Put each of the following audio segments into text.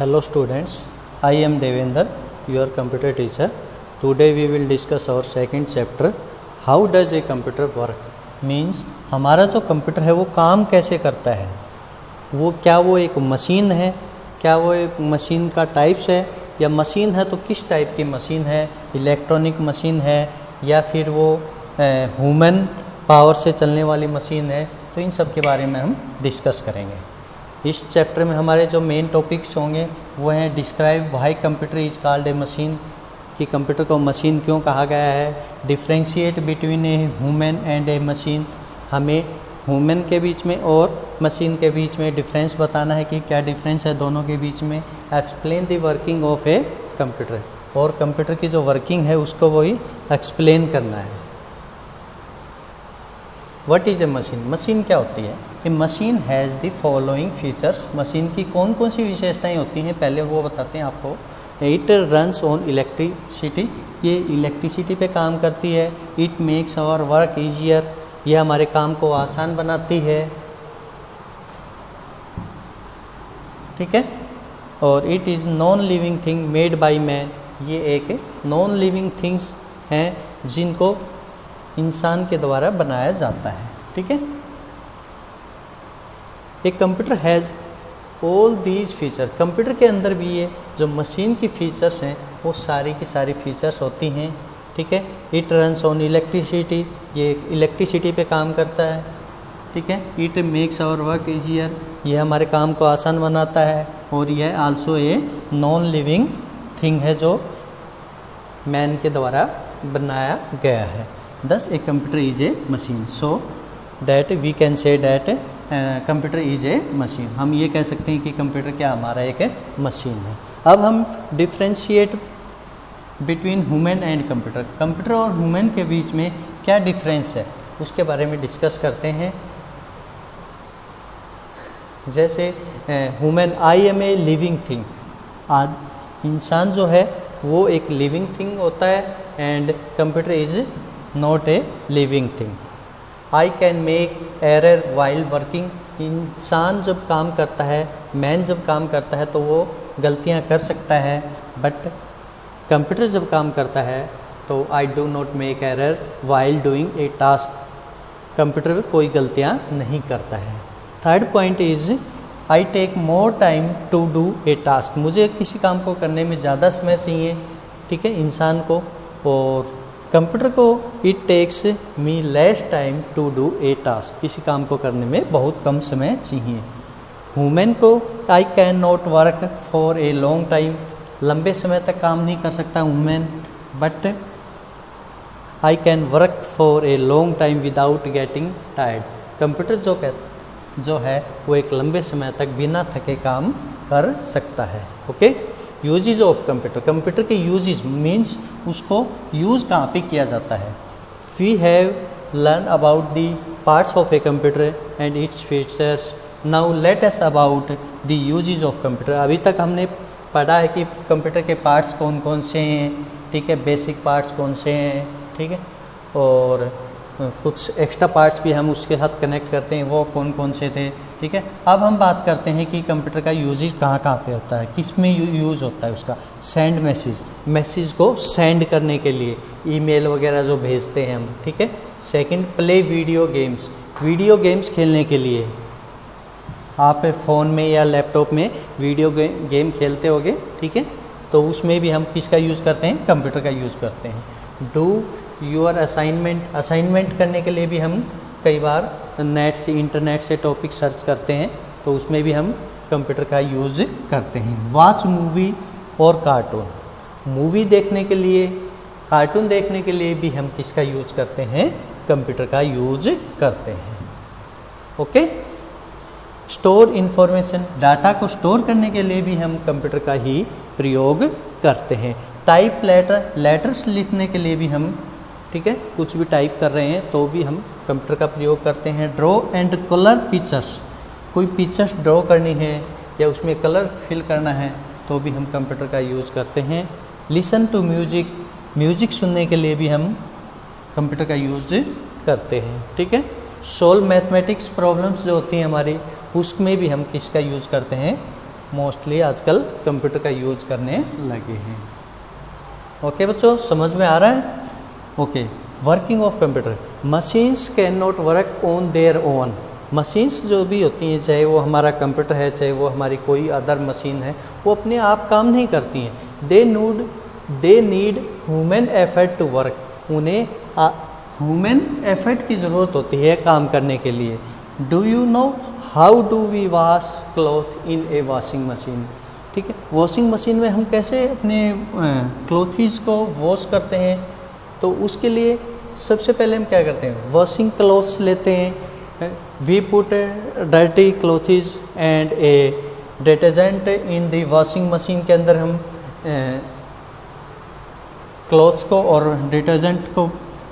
Hello students, I am Devender, your computer teacher. Today we will discuss our second chapter, how does a computer work? Means हमारा जो computer है वो काम कैसे करता है, वो एक मशीन है, क्या वो एक मशीन का टाइप्स है, या मशीन है तो किस टाइप की मशीन है, इलेक्ट्रॉनिक मशीन है या फिर वो ह्यूमन पावर से चलने वाली मशीन है। तो इन सब के बारे में हम डिस्कस करेंगे। इस चैप्टर में हमारे जो मेन टॉपिक्स होंगे वो हैं describe why computer is called a machine, कि कंप्यूटर को मशीन क्यों कहा गया है, differentiate between a human and A machine, हमें ह्यूमन के बीच में और मशीन के बीच में डिफरेंस बताना है कि क्या डिफरेंस है दोनों के बीच में, explain the working of a computer, और कंप्यूटर की जो वर्किंग है उसको वही एक्सप्लेन करना है। What is a machine, machine क्या होती है? A machine has the following features, machine की कौन कौन सी विशेषताएं होती हैं पहले वो बताते हैं आपको। इट रन्स ऑन इलेक्ट्रिसिटी, ये इलेक्ट्रिसिटी पे काम करती है। It makes our work easier, ये हमारे काम को आसान बनाती है, ठीक है। और it is non living thing made by man, ये एक नॉन लिविंग थिंग्स हैं जिनको इंसान के द्वारा बनाया जाता है, ठीक है। एक computer has all these feature, computer के अंदर भी ये जो मशीन की फीचर्स हैं वो सारी की सारी फीचर्स होती हैं, ठीक है। इट रन्स ऑन इलेक्ट्रिसिटी, ये इलेक्ट्रिसिटी पे काम करता है, ठीक है। It makes our work easier, ये हमारे काम को आसान बनाता है। और यह also a non living thing है जो मैन के द्वारा बनाया गया है। Thus a computer is a machine, so that we can say that computer is a machine, हम ये कह सकते हैं कि कंप्यूटर क्या हमारा एक मशीन है। अब हम differentiate between human and computer, computer और ह्यूमन के बीच में क्या डिफरेंस है उसके बारे में डिस्कस करते हैं। जैसे human, I am a living thing, इंसान जो है वो एक लिविंग थिंग होता है, and computer is not a living thing. I can make error while working, इंसान जब काम करता है, मैन जब काम करता है तो वो गलतियां कर सकता है, बट कंप्यूटर जब काम करता है तो I do not make error while doing a task, computer कोई गलतियां नहीं करता है। Third point is I take more time to do a task, मुझे किसी काम को करने में ज़्यादा समय चाहिए, ठीक है, इंसान को, और कंप्यूटर को it takes me less time to do a task, किसी काम को करने में बहुत कम समय चाहिए। ह्यूमन को I can not work for a long time, लंबे समय तक काम नहीं कर सकता human, but I can work for a long time without getting tired, computer जो है वो एक लंबे समय तक बिना थके काम कर सकता है, okay. Usages of computer, computer के यूजेज मीन्स उसको यूज़ कहाँ पे किया जाता है। We have learn about the parts of a computer and its features, now let us about the usages of computer. अभी तक हमने पढ़ा है कि कंप्यूटर के पार्ट्स कौन कौन से हैं, ठीक है, बेसिक पार्ट्स कौन से हैं, ठीक है, और कुछ एक्स्ट्रा पार्ट्स भी हम उसके साथ कनेक्ट करते हैं, वो कौन कौन से थे, ठीक है। अब हम बात करते हैं कि कंप्यूटर का यूजेज कहाँ कहाँ पे होता है, किस में यूज़ होता है उसका। सेंड मैसेज, मैसेज को सेंड करने के लिए, ईमेल वगैरह जो भेजते हैं हम, ठीक है। Second, play video games, video games खेलने के लिए, आप फ़ोन में या लैपटॉप में वीडियो गेम खेलते होगे, ठीक है, तो उसमें भी हम किसका यूज़ करते हैं, कंप्यूटर का यूज़ करते हैं। डू योर असाइनमेंट, असाइनमेंट करने के लिए भी हम कई बार नेट से, इंटरनेट से टॉपिक सर्च करते हैं, तो उसमें भी हम कंप्यूटर का यूज़ करते हैं। वॉच मूवी और कार्टून, मूवी देखने के लिए, कार्टून देखने के लिए भी हम किसका यूज करते हैं, कंप्यूटर का यूज करते हैं, ओके। स्टोर इंफॉर्मेशन, डाटा को स्टोर करने के लिए भी हम कंप्यूटर का ही प्रयोग करते हैं। टाइप लेटर, लेटर्स लिखने के लिए भी हम, ठीक है, कुछ भी टाइप कर रहे हैं तो भी हम कंप्यूटर का प्रयोग करते हैं। ड्रॉ एंड कलर पिक्चर्स, कोई पिक्चर्स ड्रॉ करनी है या उसमें कलर फिल करना है तो भी हम कंप्यूटर का यूज़ करते हैं। लिसन टू म्यूजिक, म्यूजिक सुनने के लिए भी हम कंप्यूटर का यूज़ करते हैं, ठीक है। सोल्व मैथमेटिक्स प्रॉब्लम्स जो होती हैं हमारी, उसमें भी हम किसका यूज़ करते हैं, मोस्टली आजकल कंप्यूटर का यूज करने लगे हैं। ओके बच्चों, समझ में आ रहा है? Okay, working of computer. Machines can not work on their own. Machines जो भी होती हैं, चाहे वो हमारा कंप्यूटर है, चाहे वो हमारी कोई अदर मशीन है, वो अपने आप काम नहीं करती हैं। They need human effort to work. उन्हें ह्यूमन एफर्ट की ज़रूरत होती है काम करने के लिए। Do you know how do we wash cloth in a washing machine? ठीक है, वॉशिंग मशीन में हम कैसे अपने क्लॉथीज को वॉश करते हैं? तो उसके लिए सबसे पहले हम क्या करते हैं, वॉशिंग क्लॉथ्स लेते हैं। We put dirty clothes and a detergent in the washing machine के अंदर हम क्लॉथ्स को और डिटर्जेंट को,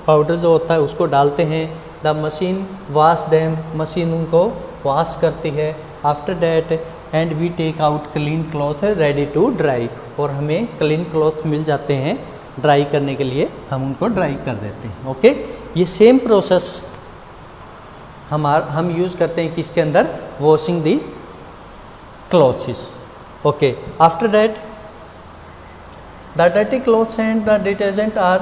पाउडर जो होता है उसको डालते हैं। The machine wash them, machine उनको वॉश करती है। After that and we take out clean cloth ready to dry, और हमें क्लीन क्लॉथ मिल जाते हैं ड्राई करने के लिए, हम उनको ड्राई कर देते हैं। ओके, ये सेम प्रोसेस हम यूज़ करते हैं किसके अंदर, washing the clothes. Okay, after that the dirty clothes and the detergent are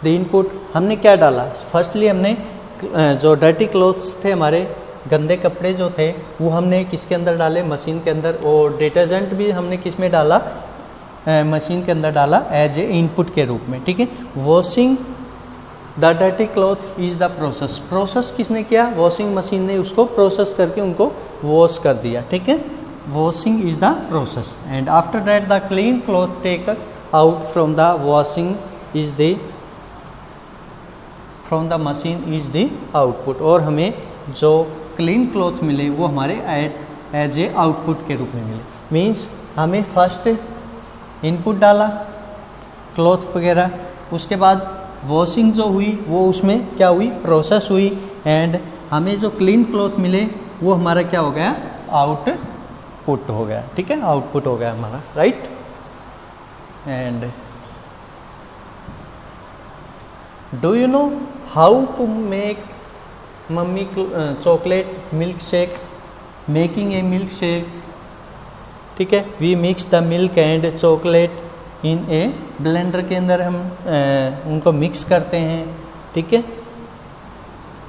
the input. हमने क्या डाला, फर्स्टली हमने जो डर्टी क्लॉथ्स थे, हमारे गंदे कपड़े जो थे, वो हमने किसके अंदर डाले, मशीन के अंदर। और डिटर्जेंट भी हमने किस में डाला, मशीन के अंदर डाला एज ए इनपुट के रूप में। ठीक है, washing the dirty cloth is the process. Process किसने किया, वॉशिंग मशीन ने उसको प्रोसेस करके उनको वॉश कर दिया। ठीक है, washing is the process. And after that the clean cloth take out from the washing is the from the machine is the output. और हमें जो क्लीन क्लॉथ मिले वो हमारे एज ए आउटपुट के रूप में मिले। मीन्स हमें फर्स्ट इनपुट डाला क्लॉथ वगैरह, उसके बाद वॉशिंग जो हुई वो उसमें क्या हुई, प्रोसेस हुई, एंड हमें जो क्लीन क्लॉथ मिले वो हमारा क्या हो गया, आउटपुट हो गया। ठीक है, आउटपुट हो गया हमारा, right. And do you know how to make mummy chocolate milk shake? Making a milk shake. ठीक है, we mix the milk and chocolate in a blender के अंदर हम उनको मिक्स करते हैं। ठीक है,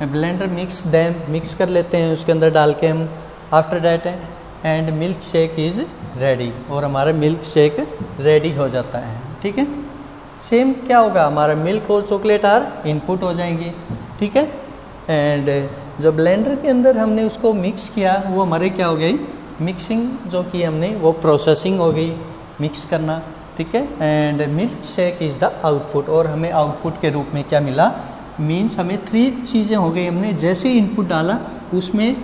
ब्लेंडर मिक्स कर लेते हैं उसके अंदर डाल के हम। After that and milk shake is ready, और हमारा मिल्क शेक रेडी हो जाता है। ठीक है, सेम क्या होगा, हमारा मिल्क और चॉकलेट आर इनपुट हो जाएंगे। ठीक है, एंड जो ब्लेंडर के अंदर हमने उसको मिक्स किया वो हमारे क्या हो गई, मिक्सिंग जो की हमने वो प्रोसेसिंग हो गई, मिक्स करना। ठीक है, and milk shake is the output, और हमें आउटपुट के रूप में क्या मिला, मीन्स हमें 3 चीज़ें हो गई। हमने जैसे इनपुट डाला उसमें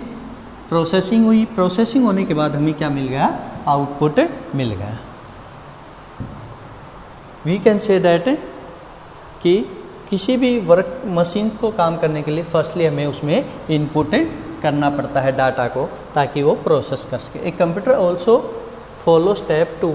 प्रोसेसिंग हुई, प्रोसेसिंग होने के बाद हमें क्या मिल गया, आउटपुट मिल गया। वी कैन से डैट कि किसी भी वर्क मशीन को काम करने के लिए फर्स्टली हमें उसमें इनपुट करना पड़ता है डाटा को, ताकि वो प्रोसेस कर सके। एक computer also follow step to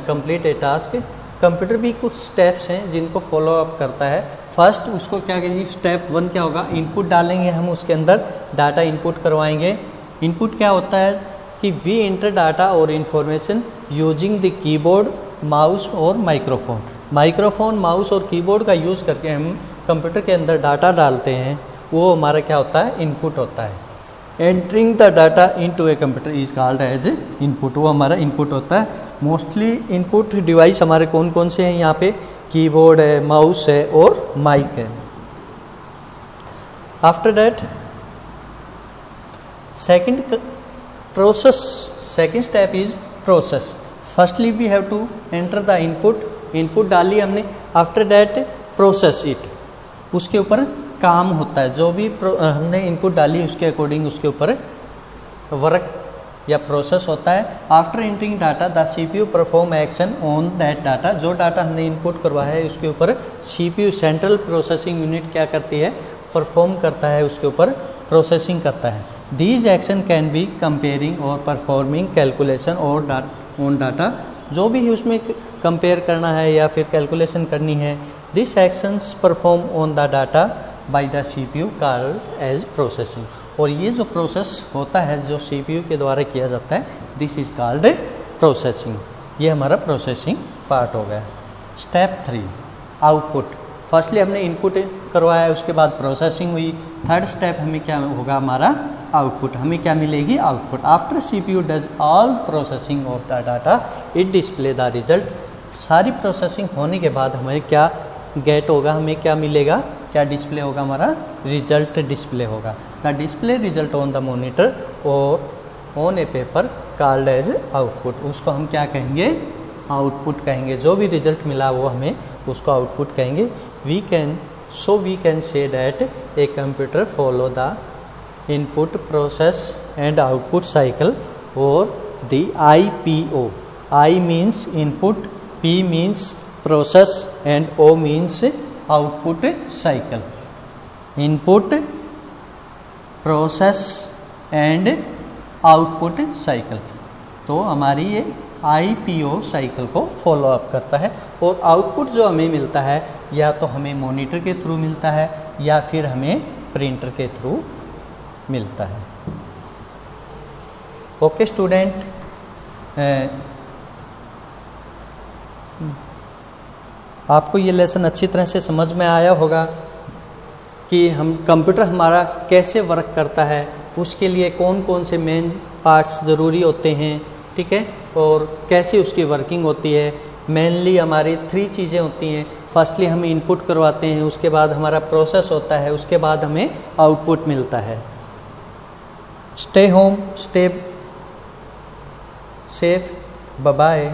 complete a task. Computer भी कुछ स्टेप्स हैं जिनको फॉलो अप करता है। फर्स्ट उसको क्या कहेंगे, स्टेप 1 क्या होगा, इनपुट डालेंगे हम उसके अंदर, डाटा इनपुट करवाएंगे। इनपुट क्या होता है कि वी इंटर डाटा और information using the keyboard, mouse और माइक्रोफोन। माइक्रोफोन, माउस और कीबोर्ड का यूज़ करके हम कंप्यूटर के अंदर डाटा डालते हैं, वो हमारा क्या होता है, इनपुट होता है। Entering the data into a computer is called as input, वो हमारा इनपुट होता है। मोस्टली इनपुट डिवाइस हमारे कौन कौन से हैं, यहाँ पे कीबोर्ड है, माउस है और माइक है। After that second step is process. Firstly we have to enter the input डाली हमने। आफ्टर दैट प्रोसेस इट, उसके ऊपर काम होता है, जो भी हमने इनपुट डाली उसके अकॉर्डिंग उसके ऊपर वर्क या प्रोसेस होता है। After entering data the CPU perform action on that data. जो डाटा हमने इनपुट करवाया है उसके ऊपर CPU सेंट्रल प्रोसेसिंग यूनिट क्या करती है, परफॉर्म करता है, उसके ऊपर प्रोसेसिंग करता है। These action can be comparing और परफॉर्मिंग कैलकुलेशन और ऑन डाटा। जो भी उसमें कंपेयर करना है या फिर कैलकुलेशन करनी है, this actions perform on the data by the CPU called as processing. और ये जो प्रोसेस होता है जो CPU के द्वारा किया जाता है, दिस इज़ कॉल्ड प्रोसेसिंग। ये हमारा प्रोसेसिंग पार्ट हो गया। Step 3 output. फर्स्टली हमने इनपुट करवाया, उसके बाद प्रोसेसिंग हुई। थर्ड स्टेप हमें क्या होगा, हमारा आउटपुट। हमें क्या मिलेगी, output. After CPU does all processing of the data it display the result. सारी प्रोसेसिंग होने के बाद हमें क्या गेट होगा, हमें क्या मिलेगा, क्या डिस्प्ले होगा, हमारा रिजल्ट डिस्प्ले होगा। The display result on the monitor और on a paper called as output. उसको हम क्या कहेंगे, आउटपुट कहेंगे। जो भी रिजल्ट मिला वो हमें उसको आउटपुट कहेंगे। We can say that a computer follow the input process and output cycle और the IPO। I means input, P means process and O means output cycle. Input, process and output cycle. तो हमारी ये IPO cycle को follow up करता है। और output जो हमें मिलता है या तो हमें मॉनिटर के थ्रू मिलता है या फिर हमें प्रिंटर के थ्रू मिलता है। ओके स्टूडेंट, आपको ये लेसन अच्छी तरह से समझ में आया होगा कि हम कंप्यूटर हमारा कैसे वर्क करता है, उसके लिए कौन कौन से मेन पार्ट्स ज़रूरी होते हैं, ठीक है, और कैसे उसकी वर्किंग होती है। मेनली हमारी 3 चीज़ें होती हैं। फर्स्टली हम इनपुट करवाते हैं, उसके बाद हमारा प्रोसेस होता है, उसके बाद हमें आउटपुट मिलता है। Stay home, stay safe, bye bye.